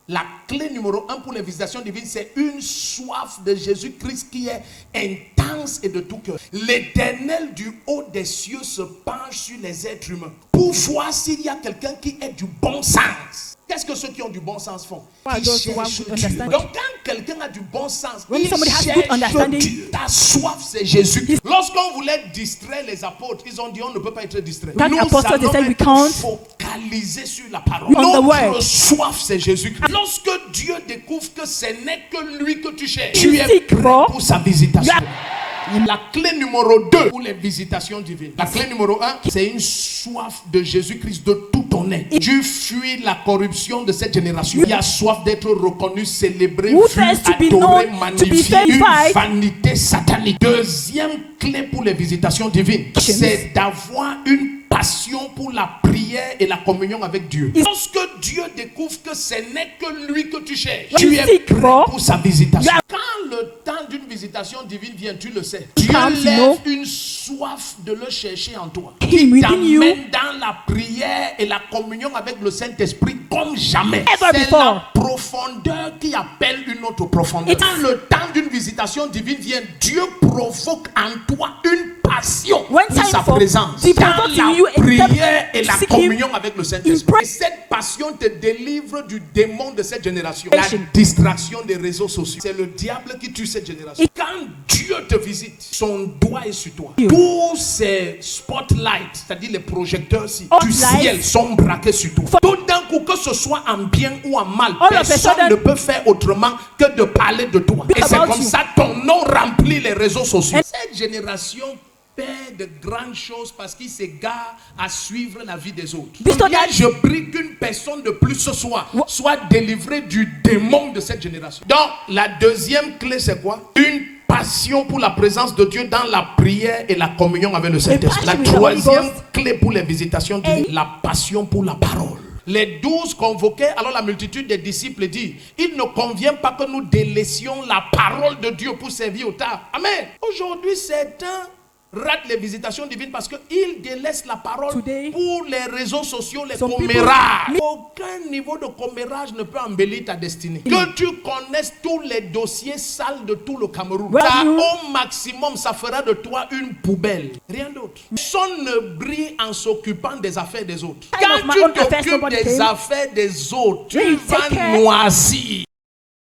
La clé numéro 1 pour les visitations divines, c'est une soif de Jésus-Christ qui est intense et de tout cœur. L'Éternel du haut des cieux se penche sur les êtres humains pour voir s'il y a quelqu'un qui ait du bon sens. Qu'est-ce que ceux qui ont du bon sens font? Ils cherchent Dieu. Donc quand quelqu'un a du bon sens, il cherche Dieu. Ta soif, c'est Jésus. Lorsqu'on voulait distraire les apôtres, ils ont dit on ne peut pas être distrait. Nous allons être focalisés sur la parole. Notre soif, c'est Jésus. Lorsque Dieu découvre que ce n'est que lui que tu cherches, tu es prêt pour sa visitation. La clé numéro 2 pour les visitations divines. La clé numéro 1, c'est une soif de Jésus-Christ de tout ton être. Tu fuis la corruption de cette génération. Il y a soif d'être reconnu, célébré, vu, adoré, magnifié. Une vanité satanique. Deuxième clé pour les visitations divines, c'est d'avoir une passion pour la prière et la communion avec Dieu. Lorsque Dieu découvre que ce n'est que lui que tu cherches, tu es prêt pour sa visitation. Quand le temps d'une visitation divine vient, tu le sais. Dieu lève une soif de le chercher en toi. Il t'amène dans la prière et la communion avec le Saint-Esprit comme jamais. C'est la profondeur qui appelle une autre profondeur. Quand le temps d'une visitation divine vient, Dieu provoque en toi une passion pour sa présence. Dans la prière et la communion avec le Saint-Esprit. Et cette passion te délivre du démon de cette génération. La distraction des réseaux sociaux. C'est le diable qui tue cette génération. Quand Dieu te visite, son doigt est sur toi. Tous ces spotlights, c'est-à-dire les projecteurs du ciel, sont braqués sur toi. Tout d'un coup, que ce soit en bien ou en mal, personne ne peut faire autrement que de parler de toi. Et c'est comme ça ton nom remplit les réseaux sociaux. Cette génération perd de grandes choses parce qu'il s'égare à suivre la vie des autres. Je prie qu'une personne de plus ce soir soit délivrée du démon de cette génération. Donc, la deuxième clé, c'est quoi? Une passion pour la présence de Dieu dans la prière et la communion avec le Saint-Esprit. La troisième clé pour les visitations divines, la passion pour la parole. Les 12 convoqués, alors la multitude des disciples dit, il ne convient pas que nous délaissions la parole de Dieu pour servir au tard. Amen. Aujourd'hui, certains ratent les visitations divines parce qu'ils délaissent la parole pour les réseaux sociaux, les commérages. Aucun niveau de commérage ne peut embellir ta destinée. Que tu connaisses tous les dossiers sales de tout le Cameroun, ça, au maximum, ça fera de toi une poubelle. Rien d'autre. Personne ne brille en s'occupant des affaires des autres. Quand tu t'occupes des affaires des autres, tu vas noisir.